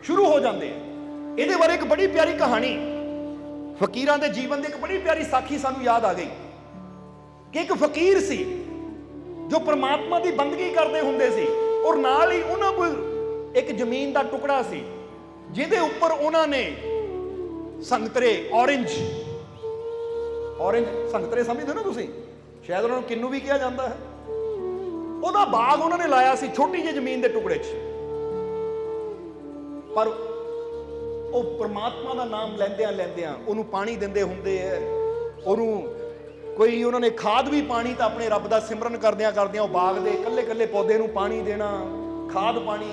ਸ਼ੁਰੂ ਹੋ ਜਾਂਦੇ ਆ। ਇਹਦੇ ਬਾਰੇ ਇੱਕ ਬੜੀ ਪਿਆਰੀ ਕਹਾਣੀ, ਫਕੀਰਾਂ ਦੇ ਜੀਵਨ ਦੀ ਇੱਕ ਬੜੀ ਪਿਆਰੀ ਸਾਖੀ ਸਾਨੂੰ ਯਾਦ ਆ ਗਈ ਕਿ ਇੱਕ ਫਕੀਰ ਸੀ ਜੋ ਪਰਮਾਤਮਾ ਦੀ ਬੰਦਗੀ ਕਰਦੇ ਹੁੰਦੇ ਸੀ, ਔਰ ਨਾਲ ਹੀ ਉਹਨਾਂ ਕੋਲ ਇੱਕ ਜ਼ਮੀਨ ਦਾ ਟੁਕੜਾ ਸੀ ਜਿਹਦੇ ਉੱਪਰ ਉਹਨਾਂ ਨੇ ਸੰਗਤਰੇ, ਔਰੰਜ ਸੰਗਤਰੇ ਸਮਝਦੇ ਨਾ ਤੁਸੀਂ, ਸ਼ਾਇਦ ਉਹਨਾਂ ਨੂੰ ਕਿੰਨੂ ਵੀ ਕਿਹਾ ਜਾਂਦਾ ਹੈ, ਉਹਦਾ ਬਾਗ ਉਹਨਾਂ ਨੇ ਲਾਇਆ ਸੀ ਛੋਟੀ ਜਿਹੀ ਜ਼ਮੀਨ ਦੇ ਟੁਕੜੇ 'ਚ। ਪਰ ਉਹ ਪਰਮਾਤਮਾ ਦਾ ਨਾਮ ਲੈਂਦਿਆਂ ਲੈਂਦਿਆਂ ਉਹਨੂੰ ਪਾਣੀ ਦਿੰਦੇ ਹੁੰਦੇ ਐ, ਉਹਨੂੰ ਕੋਈ ਉਹਨਾਂ ਨੇ ਖਾਦ ਵੀ ਪਾਣੀ ਤਾਂ ਆਪਣੇ ਰੱਬ ਦਾ ਸਿਮਰਨ ਕਰਦਿਆਂ ਕਰਦਿਆਂ ਉਹ ਬਾਗ ਦੇ ਇਕੱਲੇ ਇਕੱਲੇ ਪੌਦੇ ਨੂੰ ਪਾਣੀ ਦੇਣਾ, ਖਾਦ ਪਾਣੀ,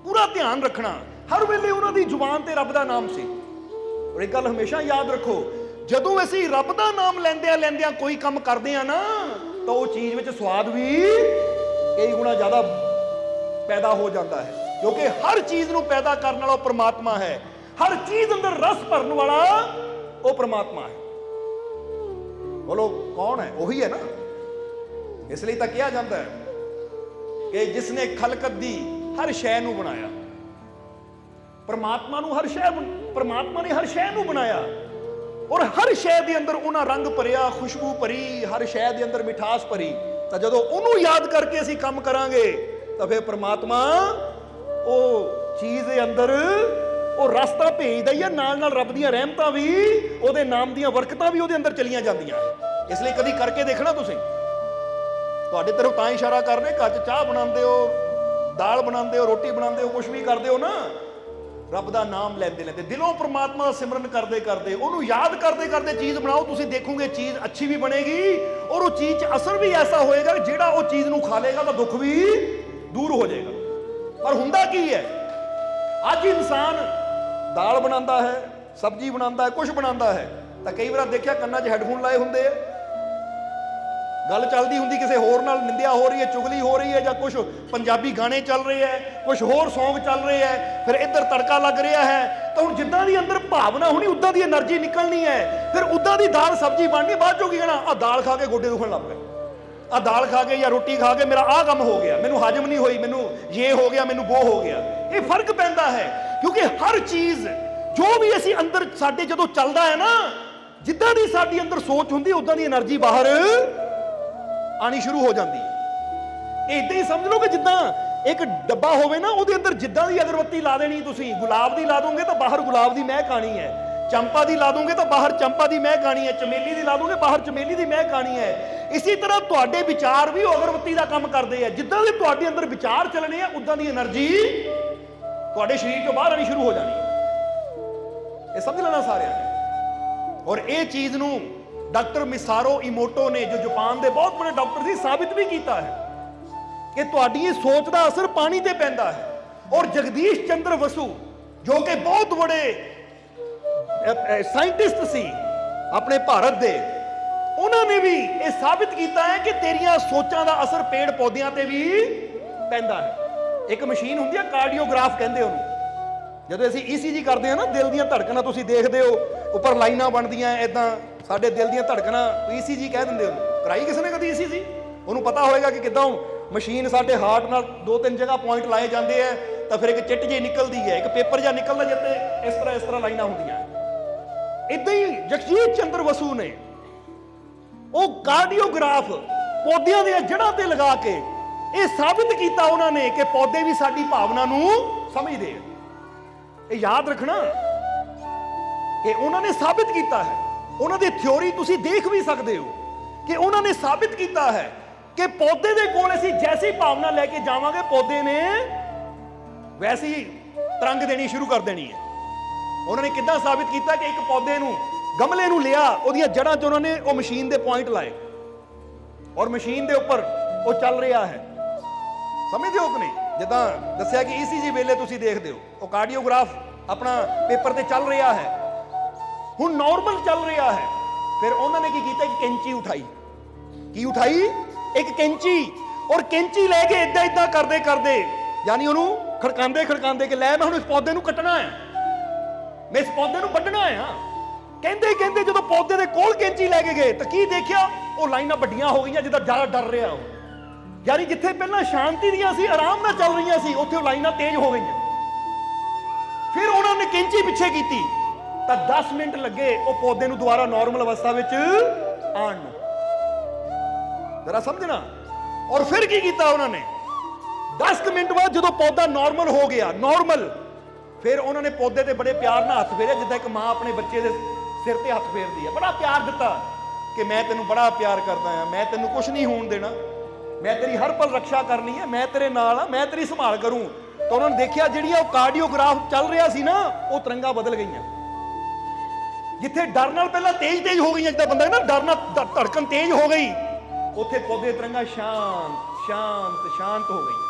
ਪੂਰਾ ਧਿਆਨ ਰੱਖਣਾ। ਹਰ ਵੇਲੇ ਉਹਨਾਂ ਦੀ ਜ਼ੁਬਾਨ ਤੇ ਰੱਬ ਦਾ ਨਾਮ ਸੀ। ਔਰ ਇੱਕ ਗੱਲ ਹਮੇਸ਼ਾ ਯਾਦ ਰੱਖੋ, ਜਦੋਂ ਅਸੀਂ ਰੱਬ ਦਾ ਨਾਮ ਲੈਂਦਿਆਂ ਲੈਂਦਿਆਂ ਕੋਈ ਕੰਮ ਕਰਦੇ ਆ ਨਾ, ਤਾਂ ਉਹ ਚੀਜ਼ ਵਿੱਚ ਸਵਾਦ ਵੀ ਕਈ ਗੁਣਾ ਜ਼ਿਆਦਾ ਪੈਦਾ ਹੋ ਜਾਂਦਾ ਹੈ, ਕਿਉਂਕਿ ਹਰ ਚੀਜ਼ ਨੂੰ ਪੈਦਾ ਕਰਨ ਵਾਲਾ ਉਹ ਪ੍ਰਮਾਤਮਾ ਹੈ। ਹਰ ਚੀਜ਼ ਅੰਦਰ ਰਸ ਭਰਨ ਵਾਲਾ ਉਹ ਪ੍ਰਮਾਤਮਾ ਹੈ। ਬੋਲੋ ਕੌਣ ਹੈ? ਉਹੀ ਹੈ ਨਾ। ਇਸ ਲਈ ਤਾਂ ਕਿਹਾ ਜਾਂਦਾ ਹੈ ਕਿ ਜਿਸ ਨੇ ਖਲਕਤ ਦੀ ਹਰ ਸ਼ੈ ਨੂੰ ਬਣਾਇਆ, ਪਰਮਾਤਮਾ ਨੇ ਹਰ ਸ਼ੈ ਨੂੰ ਬਣਾਇਆ, ਔਰ ਹਰ ਸ਼ੈ ਦੇ ਅੰਦਰ ਉਹਨਾਂ ਰੰਗ ਭਰਿਆ, ਖੁਸ਼ਬੂ ਭਰੀ, ਹਰ ਸ਼ੈ ਦੇ ਅੰਦਰ ਮਿਠਾਸ ਭਰੀ। ਤਾਂ ਜਦੋਂ ਉਹਨੂੰ ਯਾਦ ਕਰਕੇ ਅਸੀਂ ਕੰਮ ਕਰਾਂਗੇ ਤਾਂ ਫਿਰ ਪਰਮਾਤਮਾ ਉਹ ਚੀਜ਼ ਦੇ ਅੰਦਰ ਉਹ ਰਸਤਾ ਭੇਜਦਾ ਹੀ ਆ, ਨਾਲ ਨਾਲ ਰੱਬ ਦੀਆਂ ਰਹਿਮਤਾਂ ਵੀ, ਉਹਦੇ ਨਾਮ ਦੀਆਂ ਬਰਕਤਾਂ ਵੀ ਉਹਦੇ ਅੰਦਰ ਚਲੀਆਂ ਜਾਂਦੀਆਂ। ਇਸ ਲਈ ਕਦੀ ਕਰਕੇ ਦੇਖਣਾ ਤੁਸੀਂ। ਤੁਹਾਡੇ ਤਰਫ ਤਾਂ ਇਸ਼ਾਰਾ ਕਰ ਰਹੇ, ਘਰ 'ਚ ਚਾਹ ਬਣਾਉਂਦੇ ਹੋ, ਦਾਲ ਬਣਾਉਂਦੇ ਹੋ, ਰੋਟੀ ਬਣਾਉਂਦੇ ਹੋ, ਕੁਛ ਵੀ ਕਰਦੇ ਹੋ ਨਾ, ਰੱਬ ਦਾ ਨਾਮ ਲੈਂਦੇ ਲੈਂਦੇ, ਦਿਲੋਂ ਪ੍ਰਮਾਤਮਾ ਦਾ ਸਿਮਰਨ ਕਰਦੇ ਕਰਦੇ, ਉਹਨੂੰ ਯਾਦ ਕਰਦੇ ਕਰਦੇ ਚੀਜ਼ ਬਣਾਓ। ਤੁਸੀਂ ਦੇਖੋਗੇ ਚੀਜ਼ ਅੱਛੀ ਵੀ ਬਣੇਗੀ, ਔਰ ਉਹ ਚੀਜ਼ 'ਚ ਅਸਰ ਵੀ ਐਸਾ ਹੋਏਗਾ ਜਿਹੜਾ ਉਹ ਚੀਜ਼ ਨੂੰ ਖਾ ਲੇਗਾ ਤਾਂ ਦੁੱਖ ਵੀ ਦੂਰ ਹੋ ਜਾਏਗਾ। ਪਰ ਹੁੰਦਾ ਕੀ ਹੈ, ਅੱਜ ਇਨਸਾਨ ਦਾਲ ਬਣਾਉਂਦਾ ਹੈ, ਸਬਜ਼ੀ ਬਣਾਉਂਦਾ ਹੈ, ਕੁਛ ਬਣਾਉਂਦਾ ਹੈ, ਤਾਂ ਕਈ ਵਾਰ ਦੇਖਿਆ ਕੰਨਾਂ 'ਚ ਹੈੱਡਫੋਨ ਲਾਏ ਹੁੰਦੇ ਆ, ਗੱਲ ਚੱਲਦੀ ਹੁੰਦੀ ਕਿਸੇ ਹੋਰ ਨਾਲ, ਨਿੰਦਿਆ ਹੋ ਰਹੀ ਹੈ, ਚੁਗਲੀ ਹੋ ਰਹੀ ਹੈ, ਜਾਂ ਕੁਝ ਪੰਜਾਬੀ ਗਾਣੇ ਚੱਲ ਰਹੇ ਹੈ, ਕੁਝ ਹੋਰ ਸੌਂਗ ਚੱਲ ਰਹੇ ਹੈ, ਫਿਰ ਇੱਧਰ ਤੜਕਾ ਲੱਗ ਰਿਹਾ ਹੈ। ਤਾਂ ਹੁਣ ਜਿੱਦਾਂ ਦੀ ਅੰਦਰ ਭਾਵਨਾ ਹੋਣੀ, ਉਦਾਂ ਦੀ એનર્ਜੀ ਨਿਕਲਣੀ ਹੈ, ਫਿਰ ਉਦਾਂ ਦੀ ਦਾਲ ਸਬਜ਼ੀ ਬਣਨੀ। ਬਾਅਦ ਚੋਂ ਕੀ ਕਹਿਣਾ, ਆ ਦਾਲ ਖਾ ਕੇ ਗੋਡੇ ਦੁਖਣ ਲੱਗ ਪਏ, ਆ ਦਾਲ ਖਾ ਕੇ ਜਾਂ ਰੋਟੀ ਖਾ ਕੇ ਮੇਰਾ ਆਹ ਕੰਮ ਹੋ ਗਿਆ, ਮੈਨੂੰ ਹਜਮ ਨਹੀਂ ਹੋਈ, ਮੈਨੂੰ ਇਹ ਹੋ ਗਿਆ, ਮੈਨੂੰ ਉਹ ਹੋ ਗਿਆ। ਇਹ ਫਰਕ ਪੈਂਦਾ ਹੈ, ਕਿਉਂਕਿ ਹਰ ਚੀਜ਼ ਜੋ ਵੀ ਅਸੀਂ ਅੰਦਰ ਸਾਡੇ ਜਦੋਂ ਚੱਲਦਾ ਹੈ ਨਾ, ਜਿੱਦਾਂ ਦੀ ਸਾਡੀ ਅੰਦਰ ਸੋਚ ਹੁੰਦੀ, ਉਦਾਂ ਦੀ એનર્ਜੀ ਬਾਹਰ ਆਣੀ ਸ਼ੁਰੂ ਹੋ ਜਾਂਦੀ ਹੈ। ਇਦਾਂ ਹੀ ਸਮਝ ਲਓ ਕਿ ਜਿੱਦਾਂ ਇੱਕ ਡੱਬਾ ਹੋਵੇ ਨਾ, ਉਹਦੇ ਅੰਦਰ ਜਿੱਦਾਂ ਦੀ ਅਗਰਬੱਤੀ ਲਾ ਦੇਣੀ ਤੁਸੀਂ, ਗੁਲਾਬ ਦੀ ਲਾ ਦੋਗੇ ਤਾਂ ਬਾਹਰ ਗੁਲਾਬ ਦੀ ਮਹਿਕ ਆਣੀ ਹੈ, ਚੰਪਾ ਦੀ ਲਾ ਦੋਗੇ ਤਾਂ ਬਾਹਰ ਚੰਪਾ ਦੀ ਮਹਿਕ ਆਣੀ ਹੈ, ਚਮੇਲੀ ਦੀ ਲਾ ਦੋਗੇ ਬਾਹਰ ਚਮੇਲੀ ਦੀ ਮਹਿਕ ਆਣੀ ਹੈ। ਇਸੇ ਤਰ੍ਹਾਂ ਤੁਹਾਡੇ ਵਿਚਾਰ ਵੀ ਅਗਰਬੱਤੀ ਦਾ ਕੰਮ ਕਰਦੇ ਆ। ਜਿੱਦਾਂ ਦੇ ਤੁਹਾਡੇ ਅੰਦਰ ਵਿਚਾਰ ਚੱਲਣੇ ਆ, ਉਦਾਂ ਦੀ એનર્ਜੀ ਤੁਹਾਡੇ ਸਰੀਰ ਚੋਂ ਬਾਹਰ ਆਣੀ ਸ਼ੁਰੂ ਹੋ ਜਾਣੀ ਹੈ। ਇਹ ਸਮਝ ਲੈਣਾ ਸਾਰਿਆਂ ਨੇ। ਔਰ ਇਹ ਚੀਜ਼ ਨੂੰ ਡਾਕਟਰ ਮਿਸਾਰੋ ਇਮੋਟੋ ਨੇ, ਜੋ ਜਾਪਾਨ ਦੇ ਬਹੁਤ ਬੜੇ ਡਾਕਟਰ ਸੀ, ਸਾਬਿਤ ਵੀ ਕੀਤਾ ਹੈ ਕਿ ਤੁਹਾਡੀ ਇਹ ਸੋਚ ਦਾ ਅਸਰ ਪਾਣੀ ਤੇ ਪੈਂਦਾ ਹੈ। ਔਰ ਜਗਦੀਸ਼ ਚੰਦਰ ਬਸੂ, ਜੋ ਕਿ ਬਹੁਤ ਬੜੇ ਸਾਇੰਟਿਸਟ ਸੀ ਆਪਣੇ ਭਾਰਤ ਦੇ, ਉਹਨਾਂ ਨੇ ਵੀ ਇਹ ਸਾਬਿਤ ਕੀਤਾ ਹੈ ਕਿ ਤੇਰੀਆਂ ਸੋਚਾਂ ਦਾ ਅਸਰ ਪੇੜ ਪੌਦਿਆਂ ਤੇ ਵੀ ਪੈਂਦਾ ਹੈ। ਇੱਕ ਮਸ਼ੀਨ ਹੁੰਦੀ ਹੈ, ਕਾਰਡੀਓਗ੍ਰਾਫ ਕਹਿੰਦੇ ਉਹਨੂੰ। ਜਦੋਂ ਅਸੀਂ ECG ਕਰਦੇ ਹਾਂ ਨਾ, ਦਿਲ ਦੀਆਂ ਧੜਕਣਾਂ ਤੁਸੀਂ ਦੇਖਦੇ ਹੋ, ਉੱਪਰ ਲਾਈਨਾਂ ਬਣਦੀਆਂ ਇਦਾਂ, ਸਾਡੇ ਦਿਲ ਦੀਆਂ ਧੜਕਣਾਂ ECG ਕਹਿ ਦਿੰਦੇ ਉਹਨੂੰ। ਕਰਾਈ ਕਿਸੇ ਨੇ ਕਦੀ ECG? ਉਹਨੂੰ ਪਤਾ ਹੋਏਗਾ ਕਿ ਕਿੱਦਾਂ ਮਸ਼ੀਨ ਸਾਡੇ ਹਾਰਟ ਨਾਲ 2-3 ਜਗ੍ਹਾ ਪੁਆਇੰਟ ਲਾਏ ਜਾਂਦੇ ਆ, ਤਾਂ ਫਿਰ ਇੱਕ ਚਿੱਟ ਜਿਹੀ ਨਿਕਲਦੀ ਹੈ, ਇੱਕ ਪੇਪਰ ਜਿਹਾ ਨਿਕਲਦਾ, ਜਿੱਤੇ ਇਸ ਤਰ੍ਹਾਂ ਲਾਈਨਾਂ ਹੁੰਦੀਆਂ। ਇਦਾਂ ਹੀ ਜਗਦੀਸ਼ ਚੰਦਰ ਬਸੂ ਨੇ ਉਹ ਕਾਰਡੀਓਗ੍ਰਾਫ ਪੌਦਿਆਂ ਦੀਆਂ ਜੜ੍ਹਾਂ ਤੇ ਲਗਾ ਕੇ ਇਹ ਸਾਬਿਤ ਕੀਤਾ ਉਹਨਾਂ ਨੇ ਕਿ ਪੌਦੇ ਵੀ ਸਾਡੀ ਭਾਵਨਾ ਨੂੰ ਸਮਝਦੇ ਆ। ਇਹ ਯਾਦ ਰੱਖਣਾ ਕਿ ਉਹਨਾਂ ਨੇ ਸਾਬਿਤ ਕੀਤਾ ਹੈ। ਉਹਨਾਂ ਦੀ ਥਿਉਰੀ ਤੁਸੀਂ ਦੇਖ ਵੀ ਸਕਦੇ ਹੋ ਕਿ ਉਹਨਾਂ ਨੇ ਸਾਬਿਤ ਕੀਤਾ ਹੈ ਕਿ ਪੌਦੇ ਦੇ ਕੋਲ ਅਸੀਂ ਜੈਸੀ ਭਾਵਨਾ ਲੈ ਕੇ ਜਾਵਾਂਗੇ, ਪੌਦੇ ਨੇ ਵੈਸੀ ਤਰੰਗ ਦੇਣੀ ਸ਼ੁਰੂ ਕਰ ਦੇਣੀ ਹੈ। ਉਹਨਾਂ ਨੇ ਕਿੱਦਾਂ ਸਾਬਿਤ ਕੀਤਾ ਕਿ ਇੱਕ ਪੌਦੇ ਨੂੰ, ਗਮਲੇ ਨੂੰ ਲਿਆ, ਉਹਦੀਆਂ ਜੜ੍ਹਾਂ 'ਚ ਉਹਨਾਂ ਨੇ ਉਹ ਮਸ਼ੀਨ ਦੇ ਪੁਆਇੰਟ ਲਾਏ, ਔਰ ਮਸ਼ੀਨ ਦੇ ਉੱਪਰ ਉਹ ਚੱਲ ਰਿਹਾ ਹੈ। ਸਮਝਦੇ ਹੋ ਕਿ ਨਹੀਂ? ਜਿੱਦਾਂ ਦੱਸਿਆ ਕਿ ECG ਵੇਲੇ ਤੁਸੀਂ ਦੇਖਦੇ ਹੋ, ਉਹ ਕਾਰਡੀਓਗ੍ਰਾਫ ਆਪਣਾ ਪੇਪਰ ਤੇ ਚੱਲ ਰਿਹਾ ਹੈ, ਹੁਣ ਨਾਰਮਲ ਚੱਲ ਰਿਹਾ ਹੈ। ਫਿਰ ਉਹਨਾਂ ਨੇ ਕੀ ਕੀਤਾ, ਇੱਕ ਕੈਂਚੀ ਉਠਾਈ। ਕੀ ਉਠਾਈ? ਇੱਕ ਕੈਂਚੀ। ਔਰ ਕੈਂਚੀ ਲੈ ਕੇ ਇਦਾਂ ਇਦਾਂ ਕਰਦੇ ਕਰਦੇ, ਯਾਨੀ ਉਹਨੂੰ ਖੜਕਾਉਂਦੇ ਖੜਕਾਉਂਦੇ ਕਿ ਲੈ ਮੈਂ ਹੁਣ ਇਸ ਪੌਦੇ ਨੂੰ ਕੱਟਣਾ ਹੈ, ਮੈਂ ਇਸ ਪੌਦੇ ਨੂੰ ਵੱਢਣਾ ਹੈ। ਕਹਿੰਦੇ ਕਹਿੰਦੇ ਜਦੋਂ ਪੌਦੇ ਦੇ ਕੋਲ ਕੈਂਚੀ ਲੈ ਕੇ ਗਏ ਤਾਂ ਕੀ ਦੇਖਿਆ, ਉਹ ਲਾਈਨਾਂ ਵੱਡੀਆਂ ਹੋ ਗਈਆਂ, ਜਿੱਦਾਂ ਜ਼ਿਆਦਾ ਡਰ ਰਿਹਾ ਉਹ। ਯਾਨੀ ਜਿੱਥੇ ਪਹਿਲਾਂ ਸ਼ਾਂਤੀ ਦੀਆਂ ਸੀ, ਆਰਾਮ ਨਾਲ ਚੱਲ ਰਹੀਆਂ ਸੀ, ਉੱਥੇ ਉਹ ਲਾਈਨਾਂ ਤੇਜ਼ ਹੋ ਗਈਆਂ। ਫਿਰ ਉਹਨਾਂ ਨੇ ਕੈਂਚੀ ਪਿੱਛੇ ਕੀਤੀ ਤਾਂ 10 ਮਿੰਟ ਲੱਗੇ ਉਹ ਪੌਦੇ ਨੂੰ ਦੁਬਾਰਾ ਨਾਰਮਲ ਅਵਸਥਾ ਵਿੱਚ ਆਉਣ ਨੂੰ। ਜਰਾ ਸਮਝਣਾ, ਔਰ ਫਿਰ ਕੀ ਕੀਤਾ ਉਹਨਾਂ ਨੇ 10 ਮਿੰਟ ਬਾਅਦ ਜਦੋਂ ਪੌਦਾ ਨਾਰਮਲ ਹੋ ਗਿਆ, ਨਾਰਮਲ, ਫਿਰ ਉਹਨਾਂ ਨੇ ਪੌਦੇ ਤੇ ਬੜੇ ਪਿਆਰ ਨਾਲ ਹੱਥ ਫੇਰਿਆ, ਜਿੱਦਾਂ ਇੱਕ ਮਾਂ ਆਪਣੇ ਬੱਚੇ ਦੇ ਸਿਰ ਤੇ ਹੱਥ ਫੇਰਦੀ ਹੈ। ਬੜਾ ਪਿਆਰ ਦਿੱਤਾ ਕਿ ਮੈਂ ਤੈਨੂੰ ਬੜਾ ਪਿਆਰ ਕਰਦਾ ਹਾਂ, ਮੈਂ ਤੈਨੂੰ ਕੁਝ ਨਹੀਂ ਹੋਣ ਦੇਣਾ, ਮੈਂ ਤੇਰੀ ਹਰ ਪਲ ਰੱਖਿਆ ਕਰਨੀ ਹੈ, ਮੈਂ ਤੇਰੇ ਨਾਲ ਆ, ਮੈਂ ਤੇਰੀ ਸੰਭਾਲ ਕਰੂੰ। ਤਾਂ ਉਹਨਾਂ ਨੇ ਦੇਖਿਆ ਜਿਹੜੀਆਂ ਉਹ ਕਾਰਡੀਓਗ੍ਰਾਫ ਚੱਲ ਰਿਹਾ ਸੀ ਨਾ, ਉਹ ਤਰੰਗਾਂ ਬਦਲ ਗਈਆਂ। ਜਿੱਥੇ ਡਰ ਨਾਲ ਪਹਿਲਾਂ ਤੇਜ਼ ਹੋ ਗਈਆਂ, ਜਿੱਦਾਂ ਬੰਦਾ ਨਾ ਡਰ ਨਾਲ ਧੜਕਣ ਤੇਜ਼ ਹੋ ਗਈ, ਉੱਥੇ ਪੌਦੇ ਤਰੰਗਾਂ ਸ਼ਾਂਤ ਸ਼ਾਂਤ ਸ਼ਾਂਤ ਹੋ ਗਈਆਂ।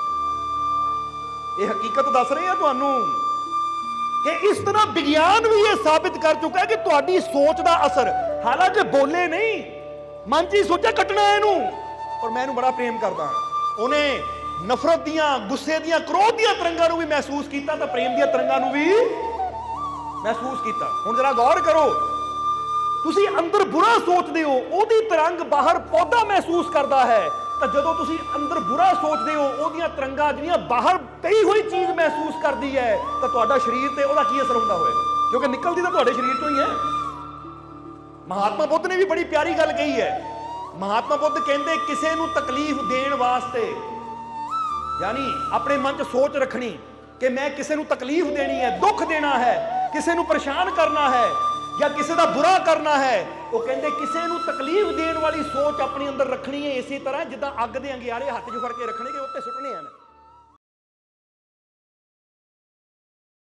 ਇਹ ਹਕੀਕਤ ਦੱਸ ਰਹੇ ਆ ਤੁਹਾਨੂੰ ਕਿ ਇਸ ਤਰ੍ਹਾਂ ਵਿਗਿਆਨ ਵੀ ਇਹ ਸਾਬਿਤ ਕਰ ਚੁੱਕਾ ਹੈ ਕਿ ਤੁਹਾਡੀ ਸੋਚ ਦਾ ਅਸਰ, ਹਾਲਾਂਕਿ ਬੋਲੇ ਨਹੀਂ, ਮਨ 'ਚ ਹੀ ਸੋਚਿਆ ਕੱਟਣਾ ਇਹਨੂੰ, ਔਰ ਮੈਂ ਇਹਨੂੰ ਬੜਾ ਪ੍ਰੇਮ ਕਰਦਾ। ਉਹਨੇ ਨਫ਼ਰਤ ਦੀਆਂ, ਗੁੱਸੇ ਦੀਆਂ, ਕ੍ਰੋਧ ਦੀਆਂ ਤਰੰਗਾਂ ਨੂੰ ਵੀ ਮਹਿਸੂਸ ਕੀਤਾ ਤਾਂ ਪ੍ਰੇਮ ਦੀਆਂ ਤਰੰਗਾਂ ਨੂੰ ਵੀ ਮਹਿਸੂਸ ਕੀਤਾ। ਹੁਣ ਜਰਾ ਗੌਰ ਕਰੋ, ਤੁਸੀਂ ਅੰਦਰ ਬੁਰਾ ਸੋਚਦੇ ਹੋ, ਉਹਦੀ ਤਰੰਗ ਬਾਹਰ ਪੌਦਾ ਮਹਿਸੂਸ ਕਰਦਾ ਹੈ, ਤਾਂ ਜਦੋਂ ਤੁਸੀਂ ਅੰਦਰ ਬੁਰਾ ਸੋਚਦੇ ਹੋ, ਉਹਦੀਆਂ ਤਰੰਗਾਂ ਜਿਹੜੀਆਂ ਬਾਹਰ ਪਈ ਹੋਈ ਚੀਜ਼ ਮਹਿਸੂਸ ਕਰਦੀ ਹੈ, ਤਾਂ ਤੁਹਾਡਾ ਸਰੀਰ ਤੇ ਉਹਦਾ ਕੀ ਅਸਰ ਹੁੰਦਾ ਹੋਏਗਾ, ਕਿਉਂਕਿ ਨਿਕਲਦੀ ਤਾਂ ਤੁਹਾਡੇ ਸਰੀਰ ਤੋਂ ਹੀ ਹੈ। ਮਹਾਤਮਾ ਬੁੱਧ ਨੇ ਵੀ ਬੜੀ ਪਿਆਰੀ ਗੱਲ ਕਹੀ ਹੈ। ਮਹਾਤਮਾ ਬੁੱਧ ਕਹਿੰਦੇ ਕਿਸੇ ਨੂੰ ਤਕਲੀਫ ਦੇਣ ਵਾਸਤੇ, ਯਾਨੀ ਆਪਣੇ ਮਨ 'ਚ ਸੋਚ ਰੱਖਣੀ ਕਿ ਮੈਂ ਕਿਸੇ ਨੂੰ ਤਕਲੀਫ ਦੇਣੀ ਹੈ, ਦੁੱਖ ਦੇਣਾ ਹੈ, ਕਿਸੇ ਨੂੰ ਪਰੇਸ਼ਾਨ ਕਰਨਾ ਹੈ ਜਾਂ ਕਿਸੇ ਦਾ ਬੁਰਾ ਕਰਨਾ ਹੈ, ਉਹ ਕਹਿੰਦੇ ਕਿਸੇ ਨੂੰ ਤਕਲੀਫ ਦੇਣ ਵਾਲੀ ਸੋਚ ਆਪਣੇ ਅੰਦਰ ਰੱਖਣੀ ਹੈ, ਇਸੇ ਤਰ੍ਹਾਂ ਜਿੱਦਾਂ ਅੱਗ ਦੇ ਅੰਗਿਆਰੇ ਹੱਥ 'ਚ ਫੜ ਕੇ ਰੱਖਣੇ ਕਿ ਉੱਤੇ ਸੁੱਟਣੇ ਹਨ।